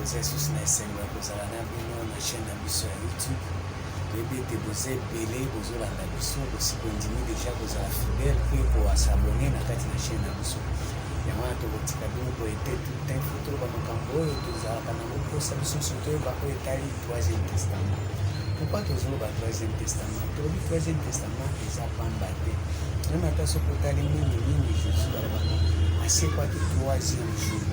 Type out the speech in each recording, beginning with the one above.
toza lisusu na esengo ya kozala na bino na chaîne na biso ya YouTube toyebi ete boza ebele bozolanda biso bosiko ndimi deja kozala fidèle mpe koasabone na kati na chaîne na biso yango wana tokotika bino koete tout un foto bamakambo oyo tozalaka nango mposa biso nyonso toyeba oyo etali 3e testament. Pourquoi tozoloba 3e testament? Tolobi 3e testament eza pamba te meme ata soki otali mingi Jésus balobaka asekwaki 3e jour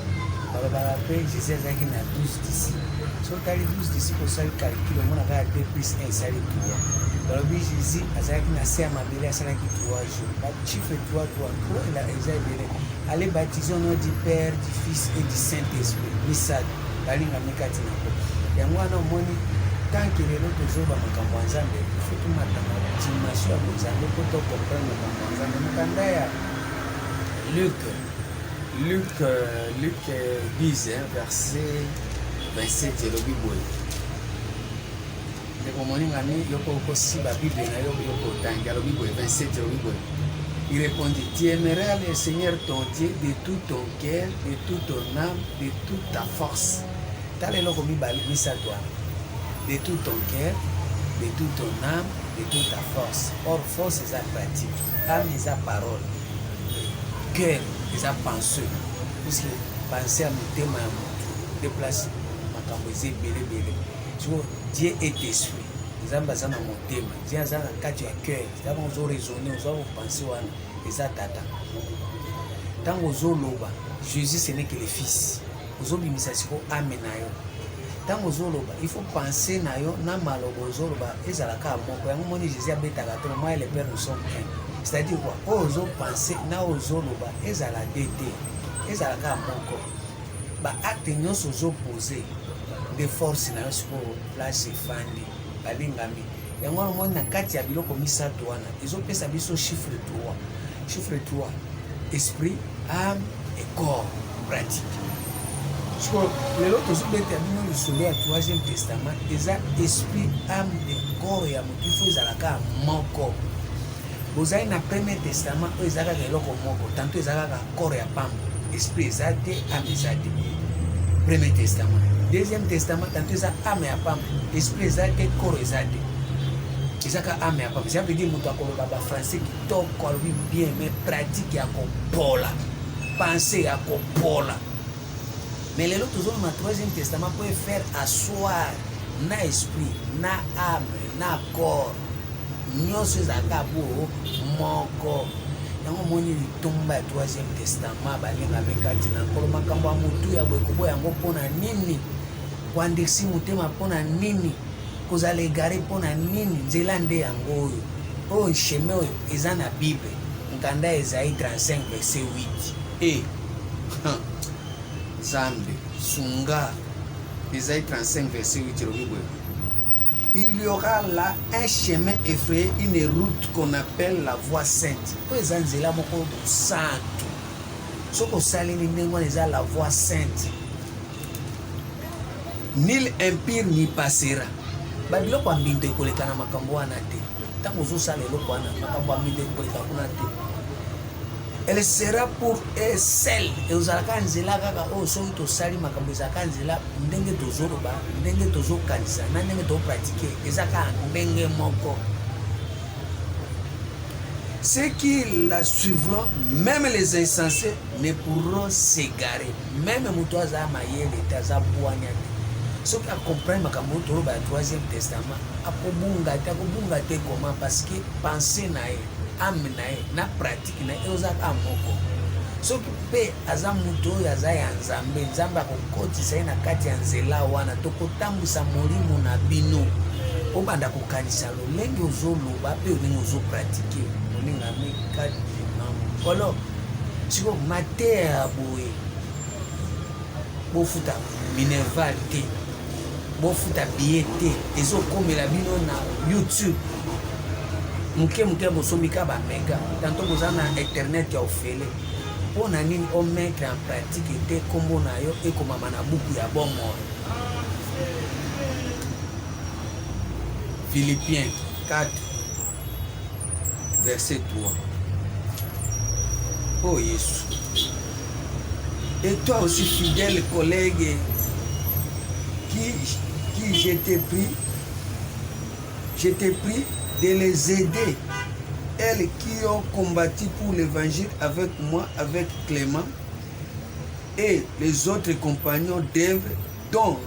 balobaka mpe Jésus azalaki na 12 disciples. So otali 12 disciples osali calcule omona kaka 2 plus 1 esali 3. balobi Jésus azalaki na se ya mabele asalaki 3 jours. Bachiffre 3 eza ebele. Ale baptiser au nom du Père, du Fils et du Saint-Esprit. Misad balingami kati na ko yango wana omoni tanke lelo tozoba makambo ya Nzambe ifo tomatanga dimension ya Nzambe mpo tokomprendre makambo ya Nzambe. Mokanda ya Luc 10 verset 27 elobi boye ndeko moningami yoko okosiba Bible na yo otangi alobi boye 27 elobi boye. Il répondit, tu aimeras le Seigneur ton Dieu de tout ton cœur, de toute ton âme, de toute ta force. De tout ton cœur, de toute ton âme, de toute ta force. Or, force est sa pratique, âme est sa parole, cœur est sa pensée. Puisque penser à mon thème, déplacer, ma camboisée, belé. Dieu est esprit. Nzambe aza na motema, Dieu aza na kati ya cœur. Ntango ozoraisonner, ozopenser wana eza tata. Ntango ozoloba, Jésus ce n'est que le Fils. Ozobimisa siko ame na yo. Ntango ozoloba, il faut penser na yo na maloba ozoloba ezalaka moko. Yango moni Jésus abetaka te, moi et le Père nous sommes un. C'est-à-dire quoi? Ozopenser na ozoloba ezala dete. Ezalaka moko. Ba acte nyonso ozoposer de force na yo siko place efandi. Balingami yango omoni na kati ya biloko misato wana ezopesa biso chiffre 3 esprit, âme et corps pratique. So lelo tozobeta bino lisolo ya 3e testament eza esprit, âme et corps ya motu ifo ezalaka moko. Bozali na 1er testament oyo ezalaka eloko moko tanto ezalaka corps ya pamba esprit eza te, âme eza te. 1er testament. 2e testament tanto eza âme ya pamba esprit eza te, corps eza te. Ezaka âme ya pamba. Ça veut dire moto akoloba ba français kitoko alobi bien mais pratique ya kopola, pensée ya kopola. Mais lelo tozomona na 3e testament pour faire asseoir na esprit, na âme, na corps nyonso ezalaka bo moko. Yango moni litomba ya 3e testament balingami kati na nkolo makambo ya motu ya boye koboya yango mpona nini, koandiksi motema mpona nini, kozala egare mpona nini. Nzela nde yango oyo chemin oyo eza na Bible. Nkanda Esaïe 35 verset 8 Zambe sunga Esaïe 35 verset 8 elobi boye. Il y aura là un chemin effrayé, une route qu'on appelle la voie sainte. Oyo nzela moko santo. Soko salini ndenge wana eza la voie sainte. Nul impire n'y passera. Babiloko ya mbindo ekoleka na makambo wana te. Ntango ozosala eloko wana makambo ya mbindo ekoleka kuna te. Elle sera pour elle seule. Ezalaka nzela kaka oyo soki tosali makambo ezalaka nzela ndenge tozoloba, ndenge tozokanisa na ndenge topratike ezalaka ndenge moko. Ceux qui la suivront, même les insensés, ne pourront s'égarer. Même moto aza mayele te aza bwanya te. Soki akomprendre makambo toloba ya 3e testament akobunga te comment parce que pensée na ye, âme na ye, na pratique na ye ezalaka moko. Soki mpe aza moto oyo aza ya Nzambe, Nzambe akokotisa ye na kati ya nzela wana tokotambwisa molimo na bino obanda kokanisa lolenge ozoloba mpe olingi ozopratike molingami kati na mokolo. Siko mateya ya boye bofuta minerval te, bofuta billet te, ezokomela bino na YouTube. Muke bosomika ba mega tanto boza na internet ya ofele mpona nini omettre en pratique te kombo na yo ekomama na buku ya bomoi. Philippiens 4 verset 3. Oh Jésus. Et toi aussi fidèle collègue qui j'étais pris de les aider, elles qui ont combattu pour l'évangile avec moi, avec Clément et les autres compagnons d'œuvre dont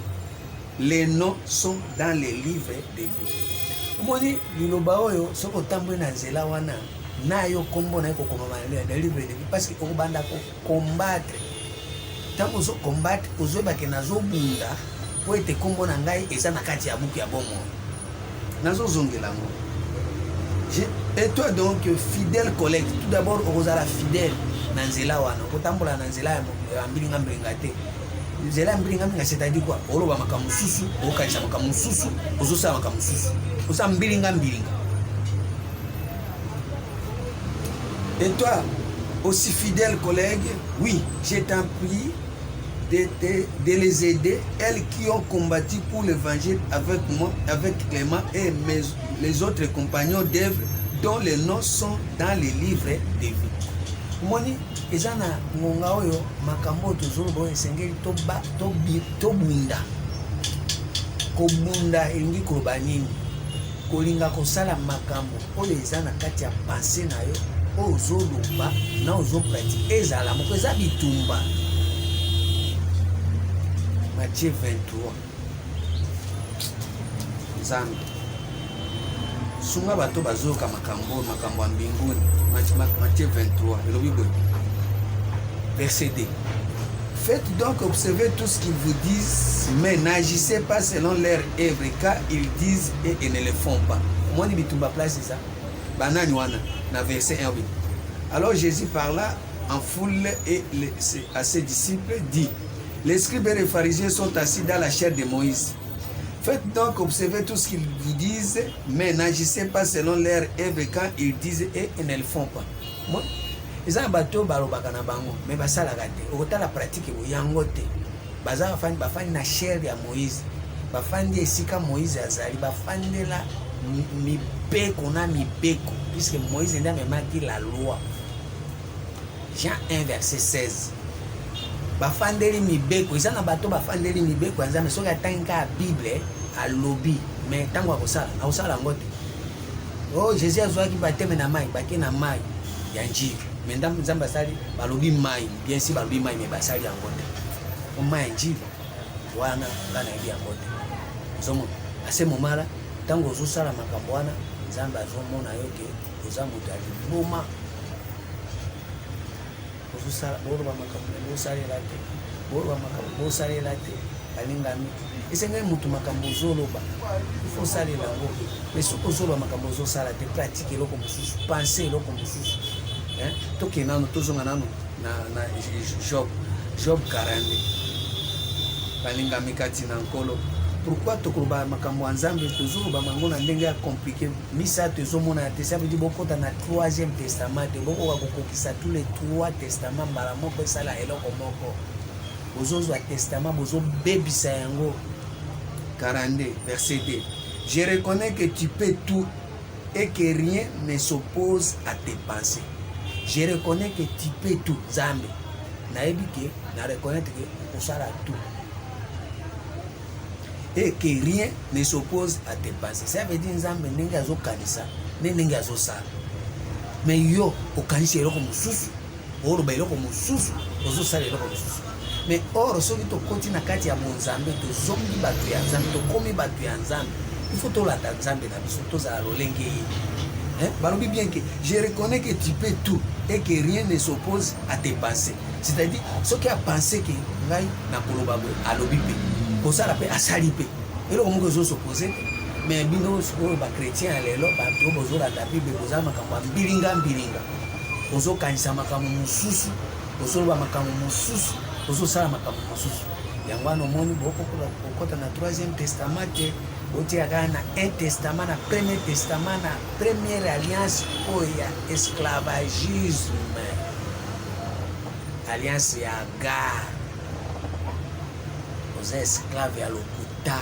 les noms sont dans les livres de vie. Omoni liloba oyo soko tambwe na nzela wana na yo kombo na ko koma na livre de vie parce que okobanda ko combattre. Tango zo combattre ozoba ke nazo bunda po ete kombo na ngai eza na kati ya buku ya bomo. Nazo zongela ngo. Et toi donc fidèle collègue, tout d'abord ozala fidèle na nzela wana kotambola na nzela ya mbilinga mbilinga te. Nzela mbilinga mbilinga c'est-à-dire quoi? Oloba makambo susu, okanisa makambo susu, ozosala makambo susu. Osa mbilinga mbilinga. Et toi aussi fidèle collègue, oui, je t'en prie de les aider, elles qui ont combattu pour l'évangile avec moi, avec Clément et les autres compagnons d'œuvre dont les noms sont dans les livres de vie. Moni ezana ngonga oyo makambo tozoloba esengeli to bunda kobunda elingi koloba nini kolinga kosala makambo oyo eza na kati ya pensée na yo oyo ozoloba na ozopratique ezala moko eza bitumba. Matthieu 23 Nzambe sunga bato bazoyoka makambo ya mbinguni. Matthieu 23 elobi boye verset 2. Faites donc observer tout ce qu'ils vous disent, mais n'agissez pas selon leur œuvre, car ils disent et ils ne le font pas. Moi ni bitumba place ça banani wana na verset 1. Alors Jésus parla en foule et à ses disciples dit: les scribes et les pharisiens sont assis dans la chair de Moïse. Faites donc observer tout ce qu'ils vous disent, mais n'agissez pas selon leur œuvre quand ils disent et ils ne le font pas. Moi, ils ont bateau balobaka na bango, mais basala gate. Okota la pratique yango te. Baza bafani na chair ya Moïse. Bafandi esika Moïse azali, bafandi la mibeko na mibeko, puisque Moïse n'a même dit la loi. Jean 1 verset 16. Bafandeli mibeko eza na bato bafandeli mibeko ya Nzambe soki atangi ka Bible alobi mais tango akosala na osala ngo te. Oh Jésus azwaki bateme na mai bake na mai ya njiri mais Nzambe asali balobi mai bien si balobi mai mais basali yango te. O mai njiri wana bana yebi yango te. Zomo ase momala tango ozosala makambo wana Nzambe azomona yo ke oza moto ya liboma. Bosala boro makambo bosalela te boro makambo bosalela te balingami esenga mutu makambo zoloba ifo salela ngo mais soko zoloba makambo zosala te pratique eloko mosusu penser eloko mosusu toke nano tozonga nano na Job 40 balingami kati na nkolo. Pourquoi tokoloba makambo ya Nzambe tozoloba mango na ndenge ya compliqué misato ezomona te ça veut dire bokota na 3e testament te bokoka kokokisa tous les 3 testaments mbala moko esala eloko moko bozozwa testament bozobebisa yango. 42 verset 2. Je reconnais que tu peux tout et que rien ne s'oppose à tes pensées. Je reconnais que tu peux tout. Nzambe nayebi ke na reconnaître que osala tout et que rien ne s'oppose à tes pensées. Ça veut dire Nzambe ndenge azokanisa ndenge azosala mais yo okanisi eloko mosusu oloba eloko mosusu ozosala eloko mosusu mais or soki tokoti na kati ya bonzambe tozongi bato ya Nzambe tokomi bato ya Nzambe il faut tolanda Nzambe na biso tozala lolenge ye balobi bien que je reconnais que tu peux tout et que rien ne s'oppose à tes pensées. C'est-à-dire soki a pensé que ngai na koloba boye alobi pe kosala pe asali pe eloko moko ezosopose te mais bino sikoyo bachrétien ya lelo bato bozolanda bible bozala makambo ya mbilinga ozokanisa makambo mosusu ozoloba makambo mosusu ozosala makambo mosusu yango wana omoni bokokota na 3e testament te otia kaka na 1 testament na 1er testament na première alliance oyo ya esclavagisme alliance ya Agar oza esclave ya lokuta.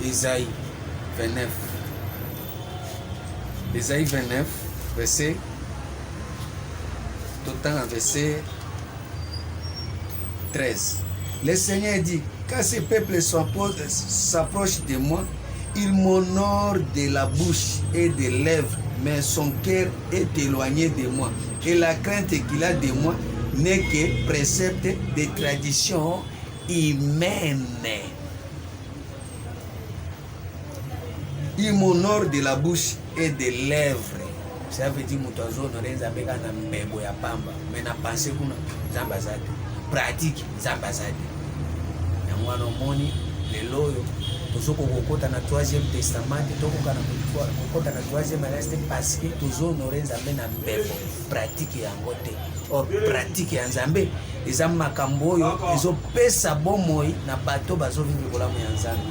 Isaïe 29 verset tout le temps verset 13. Le Seigneur dit, quand ce peuple s'approche de moi, il m'honore de la bouche et des lèvres, mais son cœur est éloigné de moi. Et la crainte qu'il a de moi n'est que précepte des traditions humaines. Il m'honore de la bouche et des lèvres. Ça veut dire que nous avons mais na pensé kuna zambazade pratique zambazade yango wana omoni lelo oyo tozoko kokota na 3e testament tokoka na kokota na 3e alliance parce que tozohonore nzambe na mbebo pratique yango te. Or pratique ya nzambe eza makambo oyo ezopesa bomoi na bato bazovivre bolamu ya nzambe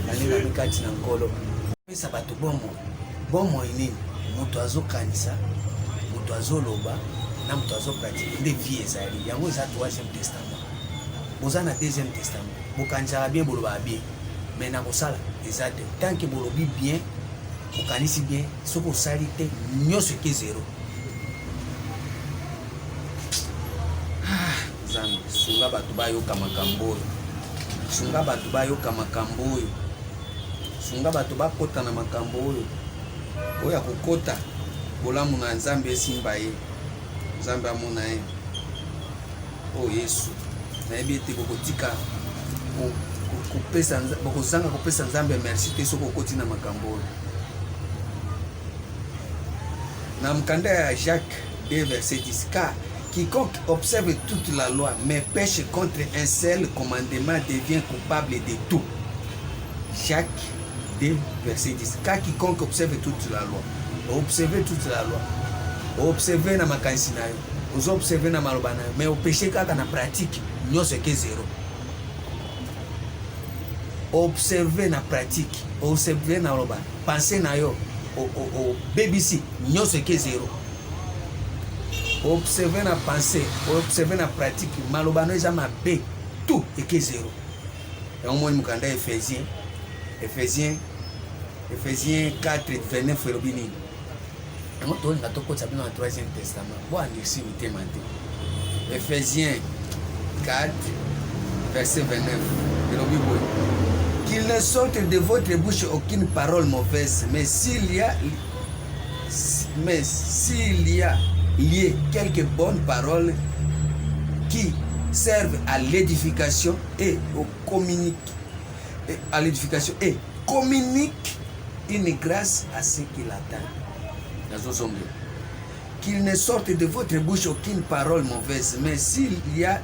nalinga kati na nkolo pesa bato bomoi nini moto azokanisa moto azoloba na moto azopratique nde vie ezali yango eza 3e testament. Boza na 2e testament bokanisaka bien bolobaka bien mais na kosala eza te tant que bolobi bien bokanisi bien soki osali te nyonso eke zero. Nzambe sunga bato bayoka makambo oyo, sunga bato bayoka makambo oyo, sunga bato bakota na makambo oyo oyo ya kokota bolamu na nzambe esimba ye nzambe amona ye. O Yesu nayebi ete bokotika bokozanga kopesa nzambe merci te soki okoti na makambo oyo. Na mkanda ya Jacques 2 verset 10, car quiconque observe toute la loi mais pêche contre un seul commandement devient coupable de tout. Jacques 2 verset 10, car quiconque observe toute la loi, observer toute la loi, observer na makanisi na yo, ozo observer na maloba na yo, mais opêcher kaka na pratique nyonso eke zero. Observer na pratique, observer na maloba, penser na yo o BBC nyonso eke zero. Observer na pensée, observer na pratique maloba no eza mabe tout eke zero. Et omoni mukanda Ephésiens 4 29 elobi nini yango tolinga tokotisa bino na 3e testament bo andisi mitema te. Ephésiens 4 verset 29 elobi boye, qu'il ne sorte de votre bouche aucune parole mauvaise, mais s'il y a lié quelques bonnes paroles qui servent à l'édification et communique une grâce à ceux qui l'attendent. Qu'il ne sorte de votre bouche aucune parole mauvaise, mais s'il y a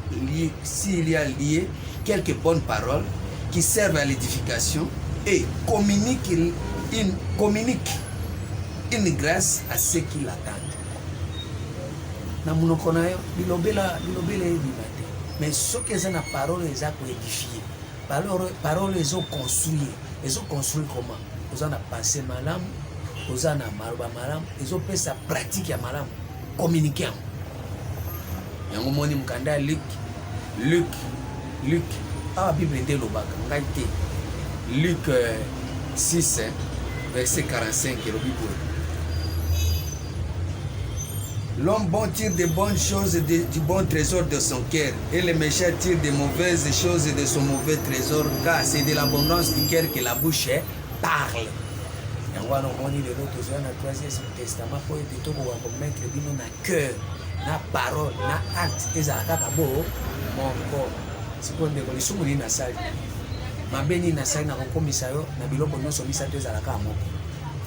lié quelques bonnes paroles qui servent à l'édification et communique une grâce à ceux qui l'attendent. Na munoko na yo bilobela ebima te, mais soki eza na parole eza koédifier, parole ezoconstruire comment oza na pensée malamu, oza na maloba malamu, ezopesa pratique ya malamu, communiquer yango. Yango moni mukanda ya Luc awa Bible nde elobaka ngai te. Luc 6 verset 45 elobi boye, l'homme bon tire de bonnes choses du bon trésor de son cœur, et le méchant tire de mauvaises choses de son mauvais trésor, car c'est de l'abondance du cœur que la bouche parle. Yango wana omoni lelo tozwa na 3e testament po ete tokoka komettre bino na cœur, na parole, na acte ezala kaka bo moko. Sikoyo ndeko lisumu nini nasali, mabe nini nasali na kokomisa yo na biloko nyonso misato ezala kaka moko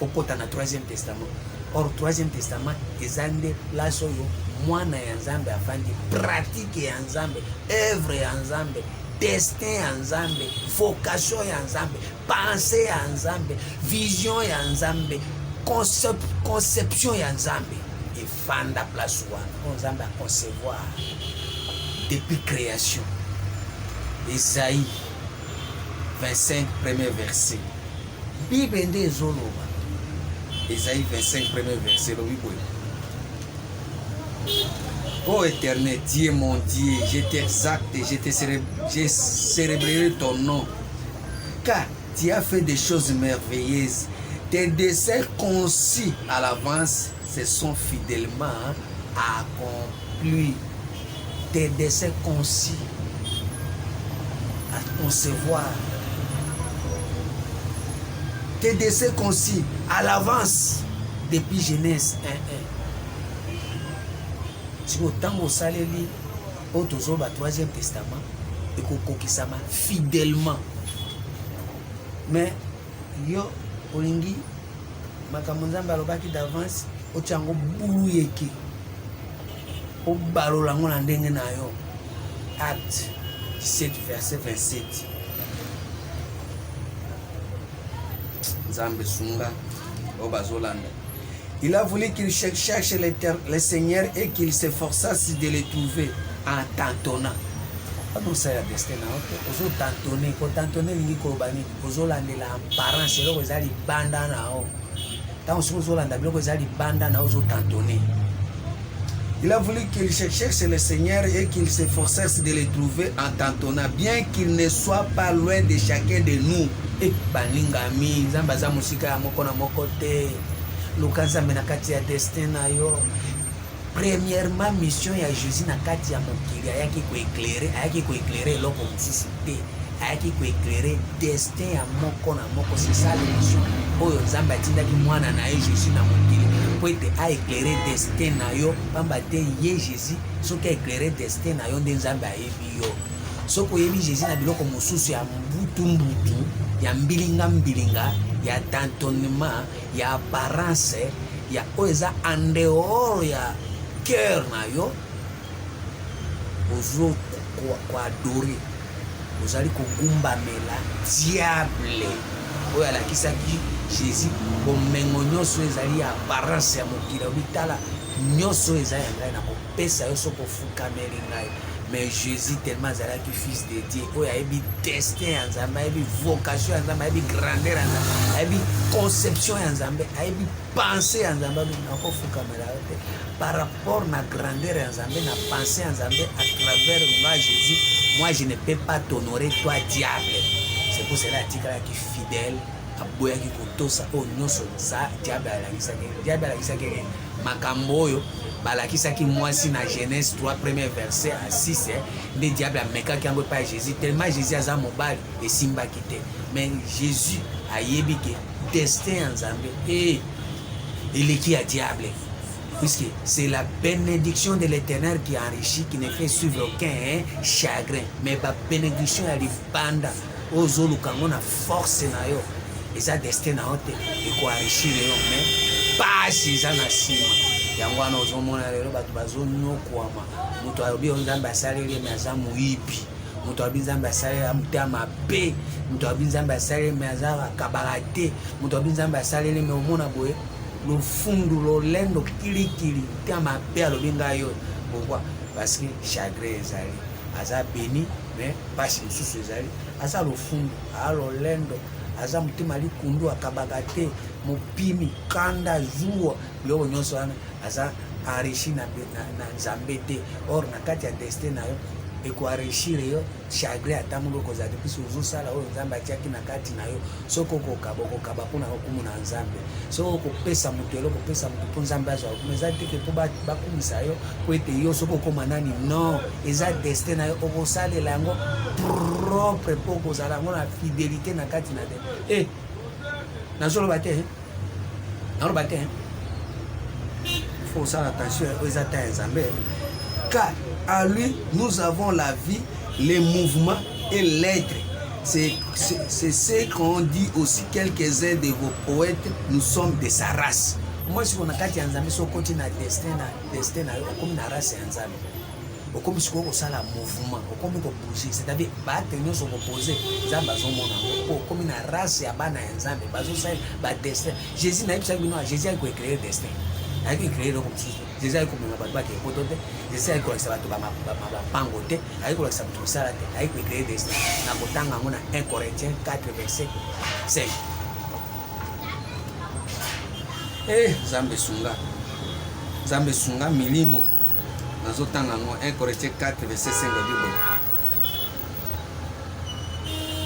okota na 3e testament. Or 3e testament eza nde place oyo mwana ya nzambe afandi, pratique ya nzambe, œuvre ya nzambe, destin ya nzambe, vocation ya nzambe, pensée ya nzambe, vision ya nzambe, conception ya nzambe efanda place wana po nzambe aconcevoir depuis création. Isaïe 25 premier verset, Bible nde ezoloba. Isaïe 25 premier verset, le boy. Ô Éternel, Dieu mon Dieu, je t'exalte, je célébrerai ton nom, car tu as fait des choses merveilleuses. Tes desseins conçus à l'avance se sont fidèlement accomplis. Tes desseins conçus à concevoir. Tes décès concis à l'avance depuis Genèse 1:1. Si autant au saleli, au troisième testament, et kokokisama fidèlement. Mais yo olingi makambo nzambe alobaki d'avance otiango bulu yeke obalola ngo na ndenge na yo. Acte 17 verset 27. Nzambe sunga obazolanda. Il a voulu qu'il cherche le Seigneur et qu'il s'efforçasse de le trouver en tâtonnant. Quand ça ya destin na oto ozo tantonner ko tantonner lingi ko bani ozo landela apparence loko ezali banda na o tant ozo landa biloko ezali banda na ozo tantonner. Il a voulu qu'il cherche le Seigneur et qu'il s'efforçasse de le trouver en tâtonnant, bien qu'il ne soit pas loin de chacun de nous. Et baningami nzamba za musika ya moko na moko te lukanza mena kati ya destin na yo. Premièrement, mission ya Jésus na kati ya mokili ayaki ko éclairer loko mususu te, ayaki ko éclairer destin ya moko na moko. C'est ça la mission oyo nzambe atindaki mwana na ye Jésus na mokili po ete a éclairer destin na yo, pamba te ye Jésus soki a éclairer destin na yo nde nzambe ayebi yo. Soki oyebi Jésus na biloko mosusu ya mbutu ya mbilinga ya tantonnement ya apparence ya oyo eza en dehors ya cœur na yo, ozo koadore, ozali kogumbamela diable oyo alakisaki Jésus bomengo nyonso ezali ya apparence ya mokili obitala nyonso ezali ya ngai na kopesa yo soko ofukameli ngai. Mais Jésus tellement azalaki fils de Dieu oyo ayebi destin ya nzambe, ayebi vocation ya nzambe, ayebi grandeur ya nzambe, ayebi conception ya nzambe, ayebi pensée ya nzambe. Nakofukamela yo te par rapport na grandeur ya nzambe na pensée ya nzambe à travers moi Jésus. Moi je ne peux pas t'honorer toi diable. C'est pour cela atikalaki fidèle aboyaki kotosa oyo nyonso za diable alakisaki makambo oyo balakisaki mwasi na Genèse 3 premier verset à 6 nde diable amekaki yango epai ya Jésus tellement Jésus aza mobali esimbaki te. Mais Jésus ayebi ke destin ya nzambe eleki ya diable, puisque c'est la bénédiction de l'Éternel qui enrichit, qui ne fait suivre aucun chagrin. Mais la bénédiction ya libanda ozoluka ngo na force na yo eza destin na yo te ekoenrichir yo, mais pasi eza na nsima yango wana ozomona lelo bato bazonyokwama. Moto alobi nzambe asaleli me aza moyibi, moto alobi nzambe asaleli amutema mabe, moto alobi nzambe asaleli me aza akabaka te, moto alobi nzambe asaleli me omona boye lofundu lolendo kilikili te mabe alobi ngai yo. Pourquoi? Parce que chagrin ezali, aza béni mais pasi mosusu ezali, aza lofundu aa lolendo, aza motema likundu akabaka te, mopimi kanda zuwa biloko nyonso wana aza enrichi na nzambe te. Or na kati ya destin na yo ekoenrichir yo chagrin ata moloko ozali puisque ozosala oyo nzambe atiaki na kati na yo. Soki okokaba mpona kokumuna nzambe, soki okopesa moto eloko kopesa moto mpo nzambe azwa okuma, eza teke mpo bakumisa yo po ete yo soki okoma nani. Non, eza destin na yo okosalela yango propre mpo okozala yango na fidélité na kati na te. Nazoloba te naloba te, il faut faire attention aux atteintes nzambe, car à lui nous avons la vie, les mouvements et l'être. C'est ce qu'ont dit aussi quelques-uns de vos poètes, nous sommes de sa race. Moi si on a kati ya nzambe so koti na destin na yo okomi na race ya nzambe, okomi siko kosala mouvement, okomi kobouger, c'est-à-dire baate nyonso kopose nzambe azomona yango mpo okomi na race ya bana ya nzambe bazosala badestin. Jésus nayebisaki bino Jésus ayeki koecréer destin, ayeki koecréer eloko mosusu. Jésus ayeki komema bato bakepoto te, Jésus ayeki kolakisa bato bapango te, ayeki kolakisa bato kosala te, ayeki koecréer destin. Na kotanga yango na 1 Corinthiens 4 verset 5. Nzambe sunga milimo nazotanga yango 1 Corinthiens 4 verset 5 Bible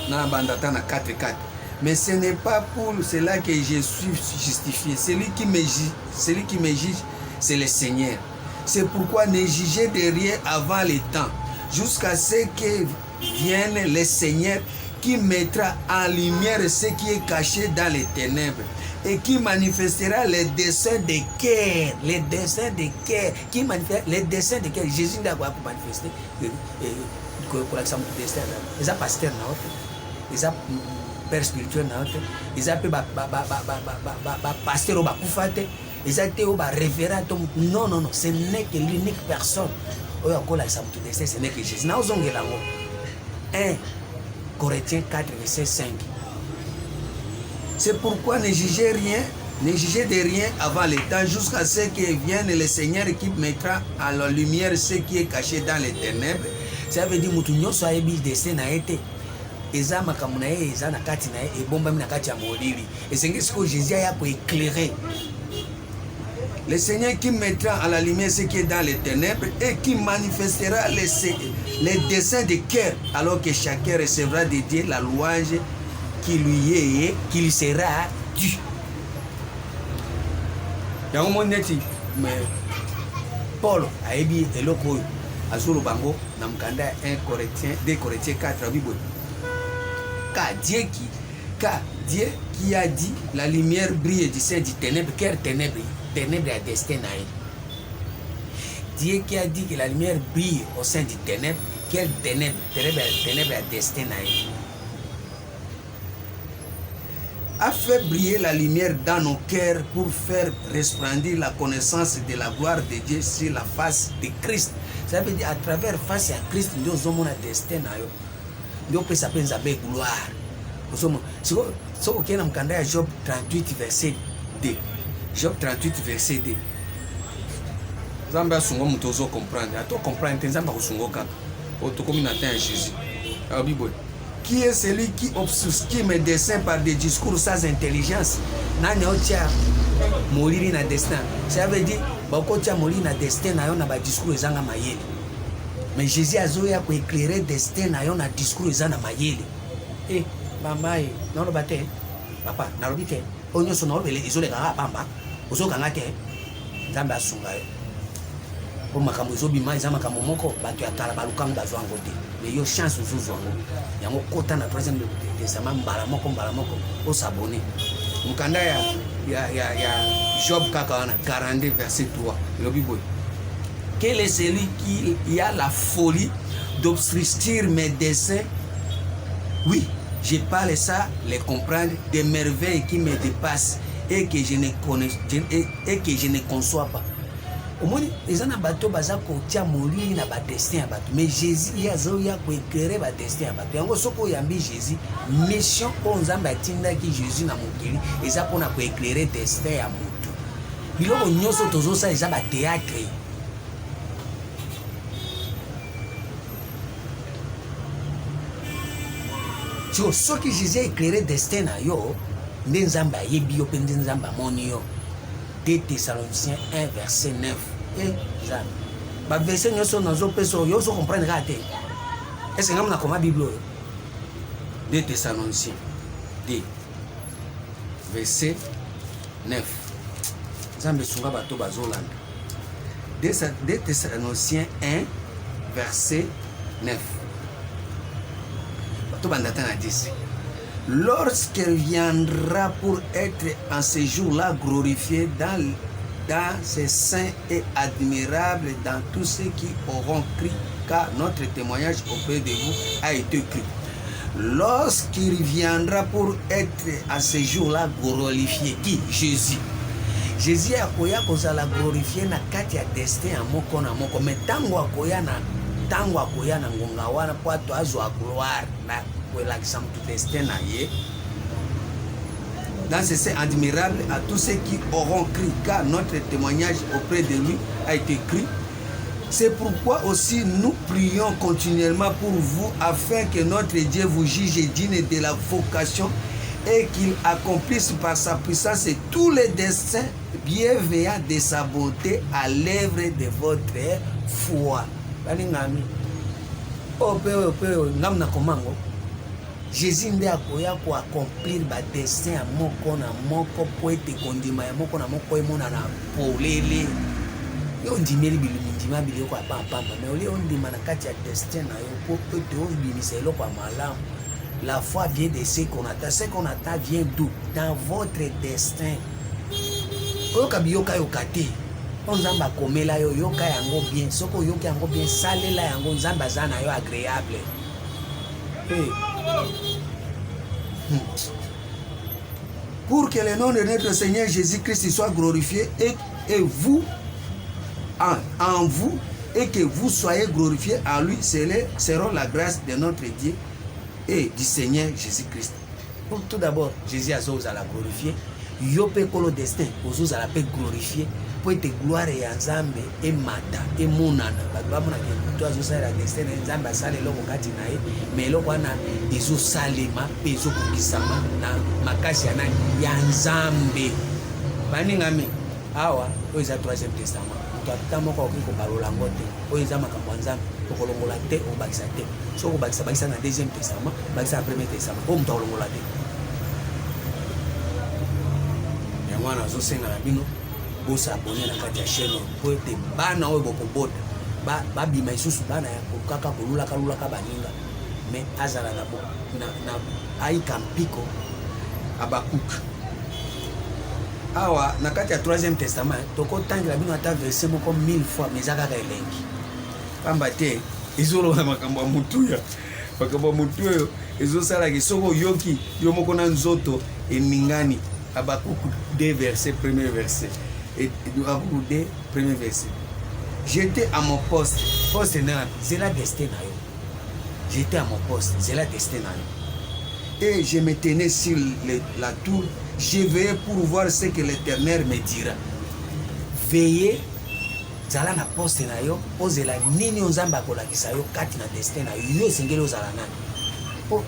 na bandata na 4:4. Mais ce n'est pas pour cela que je suis justifié. Celui qui me juge, c'est le Seigneur. C'est pourquoi ne jugez de rien avant le temps, jusqu'à ce que vienne le Seigneur qui mettra en lumière ce qui est caché dans les ténèbres et qui manifestera les desseins de cœur. Les desseins de cœur. Qui manifeste les desseins de cœur. Jésus n'a pas manifesté. Ils ont pasteur, ils ont père spirituel, ils ont pasteur, ils ont révérend. Non, non, non, ce n'est que l'unique personne. Ce n'est que Jésus. 1 Corinthiens 4, verset 5. C'est pourquoi ne jugez rien, ne jugez de rien avant le temps, jusqu'à ce que vienne le Seigneur qui mettra à la lumière ce qui est caché dans les ténèbres. Ça veut dire que nous sommes destin na été. Eza makamuna ye eza na kati na ye ebomba na kati ya molili. Et c'est ce que Jésus a pour éclairer. Le Seigneur qui mettra à la lumière ce qui est dans les ténèbres et qui manifestera les desseins de cœur, alors que chacun recevra de Dieu la louange qui lui sera due. Yango moneti mais Paul a ebi eloko azulu bango na mkanda 1 Corinthiens 2 Corinthiens 4 Bible. Car Dieu qui a dit la lumière brille du sein du ténèbre, quelle ténèbre? Ténèbre à destin. Dieu qui a dit que la lumière brille au sein du ténèbre, quelle ténèbre? Ténèbre à destin. A fait briller la lumière dans nos cœurs pour faire resplendir la connaissance de la gloire de Dieu sur la face de Christ. Ça veut dire à travers face à Christ, nous avons un destin. Nous peut s'appeler gloire. Si vous avez Job 38 verset 2. Job 38 verset 2. Zamba sungo mutozo comprendre. Ato comprendre nzamba kusungoka. Otokomi na temps Jésus. Bible. Qui est celui qui obscure mes desseins par des discours sans intelligence? Nani otia moliri na destin. Ça veut dire bako tia moliri na destin na yo na ba discours ezanga mayele. Mais Jésus azoya ko éclairer destin na yo na discours ezanga mayele. Mama non bate. Papa, na robite. Onyo so no bele izole ka pamba. Ozoka ngate. Nzamba sunga yo. Pour makambo ezobima eza makambo moko bato ya kala balukango bazwa ngo te. Mais yo chance ozozwa ngo. Yango kota na troisième testament mbala moko osabone. Mukanda ya Job kaka wana 42 verset 3. Le Bible. Quel est celui qui a la folie d'obstruer mes desseins? Oui, je parle ça, les comprendre, des merveilles qui me dépassent et que je ne connais et que je ne conçois pas. Au moins, les gens bateau baza ko tia molili na ba destin ya bato. Mais Jésus yazo ya ko éclairer ba destin ya bato. Yango soko yambi Jésus mission ko nzamba atinda ki Jésus na mokili eza pona ko éclairer destin ya moto. Biloko nyoso tozo sa eza ba théâtre. Ce que Jésus a éclairé destin na yo, nzamba yebi yo pe nzamba moni yo. 2 Thessaloniciens 1 verset 9. Ba verset nyoso nazo peso yo so comprendre raté. Est-ce que ngam na Bible 2 Thessaloniciens 2 verset 9. Nzambe sunga bato bazolanda. 2 Thessaloniciens 1 verset 9. Lorsqu'elle viendra pour être en ce jour-là glorifiée dans ses saints et admirable dans tous ceux qui auront cru, car notre témoignage auprès de vous a été cru. Lorsqu'il viendra pour être à ce jour-là glorifié, qui? Jésus. Jésus akoya kozala glorifié na kati ya destin ya moko na moko, mais tango akoya na ngonga wana po ato azwa gloire na kwela kisamu tout destin na ye. Dans ce sein admirable à tous ceux qui auront cru, car notre témoignage auprès de lui a été écrit. C'est pourquoi aussi nous prions continuellement pour vous, afin que notre Dieu vous juge digne de la vocation et qu'il accomplisse par sa puissance tous les desseins bienveillants de sa bonté à l'œuvre de votre foi. Balingami ope ngam na komango Jésus nde akoya ko accomplir ba destin ya moko na moko po ete kondima ya moko na moko emona na polele yo ndimeli bilumindima biloko apapamba mais oli ondima na kati ya destin na yo po ete obimisa eloko ya malamu. La foi vient de ce qu'on attend. Ce qu'on attend vient d'où? Dans votre destin. Oyoka biyoka yokate. On nzamba komela yo yoka yango bien. Soko yoka yango bien salela yango nzamba zana yo agréable. Hey. Pour que le nom de notre Seigneur Jésus-Christ soit glorifié et vous en vous et que vous soyez glorifiés en lui, seront la grâce de notre Dieu et du Seigneur Jésus-Christ. Pour tout d'abord, Jésus a la glorifié. Yo pe kolo destin, ozo la pe glorifié. Pour être gloire et ensemble et mata et monana. Ba mona ke to azo la destin ensemble sale loko kati na ye, mais loko na ezo salema pe ezo kokisama na makasi yana ya nzambe. Bani ngami awa o eza 3e testament. Muta moko ko balola ngote. O eza makambo ya nzambe. Okolongola te obakisa te. So obakisa bakisa na 2e testament, bakisa na 1er testament. O muta olongola te. Mwana azosenga na bino bosa abonné na kati ya chaîne po ete bana oyo bokobota babima isusu bana ya kaka kolulaka baninga mais azala na aika mpiko abakuka awa na kati ya 3e testament tokotangela bino ata verset moko 1000 fois mais eza kaka elengi pamba te ezoloba makambo ya mutuya makambo ya mutu oyo ezosalaki soko oyoki yo moko na nzoto eningani. Habakkuk 2 verset, premier verset. Et Habakkuk 2, premier verset. J'étais à mon poste. Poste, c'est la destin. J'étais à mon poste, c'est la destin. Et je me tenais sur la tour. Je veillais pour voir ce que l'Éternel me dira. Veillez. Zala na poste na yo. Ozela nini onzamba kolakisa yo kati na destin na yo. Yo sengeli ozala nani.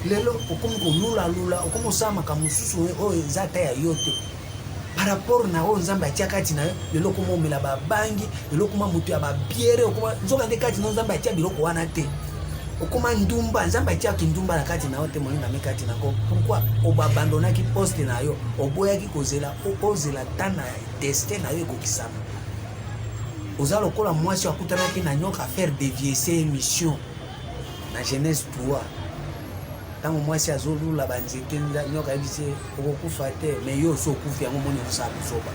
Lelo okomi kolula okomi osala makambo mosusu oyo eza ta ya yo te par rapport na oyo nzambe atia kati na yo. Lelo okoma omela babangi, lelo okoma moto ya babiere, okoma nzoka nde kati na nzambe atia biloko wana te. Okoma ndumba, nzambe atiaki ndumba na kati na yo te moninga me kati na ko. Pourquoi obabandonaki poste na yo, oboyaki kozela ta na destin na yo ekokisama. Oza lokola mwasi akutanaki na nyoka faire dévier ses émissions na Genèse 3. Tango mwasi azolula banzete nyoka yebise okokufa te mais yo so okufi yango moni osala kosoba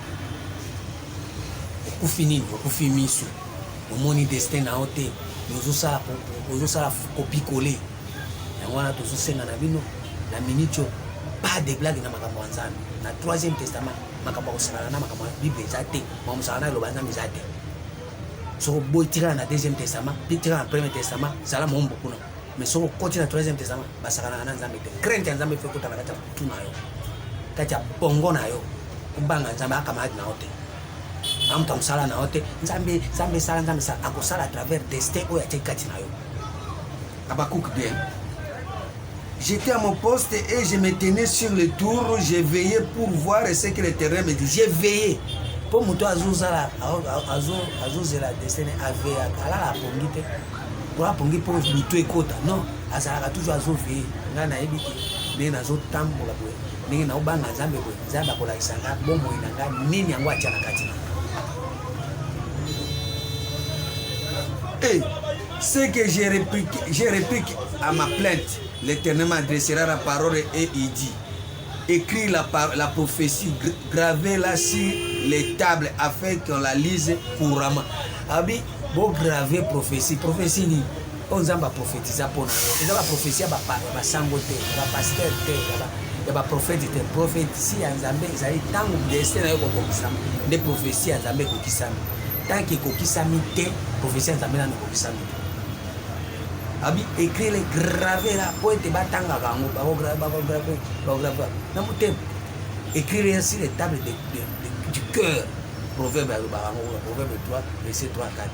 okufi nini okufi miso omoni destin na yo te ozosala kopikole yango wana tozosenga na bino na minitio pas de blague na makambo ya nzambe na 3e testament makambo akosala na makambo ya bible eza te makamosala na eloba nzambe eza te soko boy tirana na 2e testament pi tirana na 1er testament zala mombo kuna. Mais si on continue dans le 3e testament, ça va être crainte de Nzambe fait que tu as tout na yo. Kati ya bongo na yo. Kubanga Nzambe akamati na ote. Amta msala na ote. Nzambe sala akosala à travers destin oya kati na yo. Habakkuk 2. J'étais à mon poste et je me tenais sur le tour, je veillais pour voir ce que l'Éternel me dit. J'ai veillé. Pour muto azozala azozela destin ave ala la pongite. Pour pongi po luto ekota non azalaka toujours azoveye nga nayebi te ndenge nazotambola boye ndenge naobanga nzambe boye nzambe akolakisa nga bomoi na nga nini yango atia na kati na. Et ce que j'ai répliqué à ma plainte, l'Éternel m'adressera la parole et il dit, écris la prophétie, gravez-la sur les tables afin qu'on la lise couramment. Abi bo graver prophétie ni on nzamba prophétiser pona eza ba prophétie ba sango te ba pasteur te ba prophète te prophétie ya nzambe ezali tango destin na yo kokisama nde prophétie ya nzambe kokisama tant que kokisami te prophétie ya nzambe na kokisami abi écrire les graver là po ete batanga kango ba graver na mutem écrire sur les tables du cœur. Proverbe 3 verset 3 4.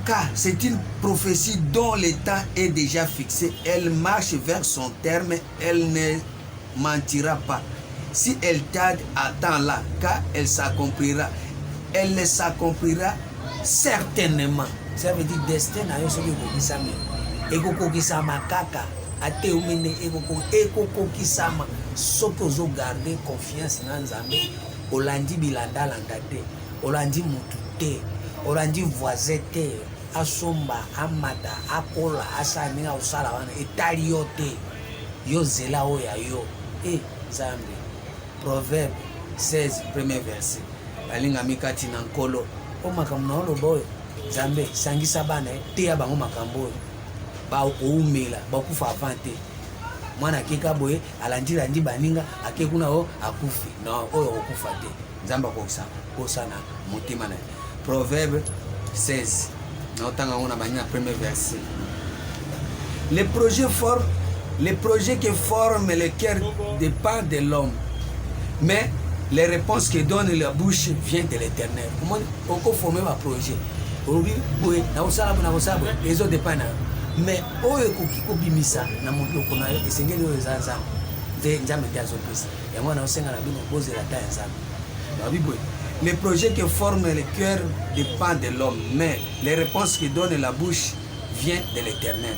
Car c'est une prophétie dont le temps est déjà fixé. Elle marche vers son terme. Elle ne mentira pas. Si elle tarde, attends-la, car elle s'accomplira. Elle ne s'accomplira certainement. Ça veut dire destin na yo soki kokisama. Ekokokisama kaka. Ate umene ekokokisama. Soki ozo garder confiance na Nzambe olandi bilanda landa te, olandi mutu te, olandi voisin te, asomba amata akola asaninga osala wana etali yo te, yo zela oyo ya yo. Nzambe, Proverbe 16 premier verset, balingami kati na nkolo o makambo na oloba oyo Nzambe sangisa bana teya bango makambo oyo bakoumela bakufa avant te. Mwana akeka boye alandi baninga ake kuna o akufi na oyo okufa te. Nzambe akosa na motema na Proverbe 16 na otanga ngona banya premier verset. Les projets qui forment le cœur dépendent de l'homme, mais les réponses que donne la bouche viennent de l'Éternel. Comment on peut former un projet? Oui, na osala les autres dépendent. Mais oyo kokibimisa na motoko na yo esengeli oyo zaza de Nzambe tazo pesa. Ya mwana osenga na bino poser la taille Nzambe. Les projets qui forment le cœur dépendent de l'homme, mais les réponses que donne la bouche viennent de l'Éternel.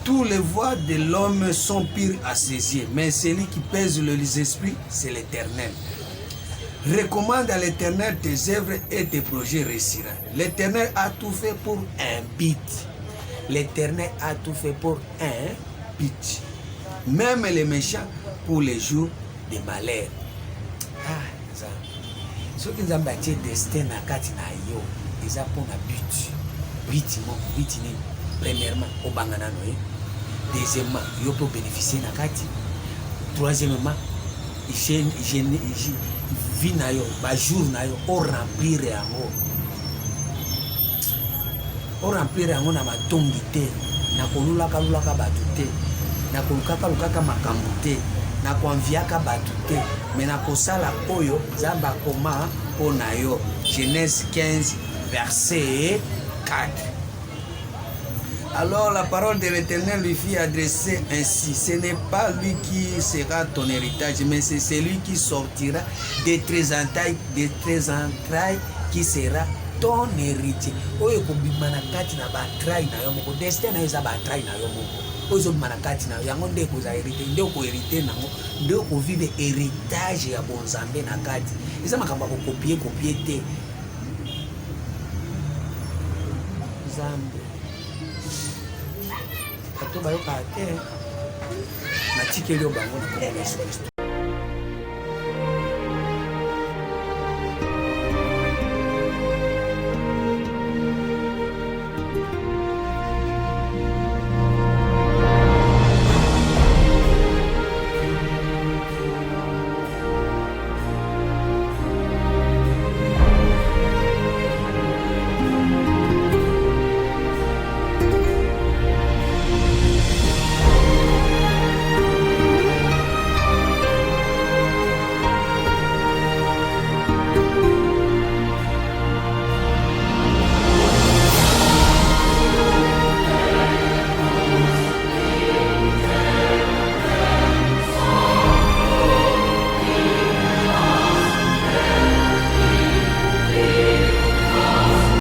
Tous les voies de l'homme sont pires à ses yeux, mais celui qui pèse les esprits, c'est l'Éternel. Recommande à l'Éternel tes œuvres et tes projets réussiront. L'Éternel a tout fait pour un but. L'Éternel a tout fait pour un but. Même les méchants pour les jours de malheur. Ce qui nous a bâti destin na kati na yo, ils ont pour un but. Premièrement, au bangana noé. Deuxièmement, yo peut bénéficier na kati. Troisièmement, vie na yo, ba jour na yo, o remplir yango. O remplir yango na matongi te, na kolulaka batu te, na kolukaka makambo te, na konviaka batu te, mais na kosala oyo Nzambe akoma po na yo. Genèse 15 verset 4. Alors la parole de l'Éternel lui fit adresser ainsi: ce n'est pas lui qui sera ton héritage, mais c'est celui qui sortira des tes entrailles qui sera ton héritier. Oyo kobima na kati na ba entrailles na yo moko, destin na yo za ba entrailles na yo moko. Oyo bima na kati na yo yango nde ko za hérité, nde ko hérité nango, nde ko vivre héritage ya bonzambe na kati. Eza makamba ko copier te. Nzambe bato bayoka te natikeli yo bango na komona Yesu Kristo.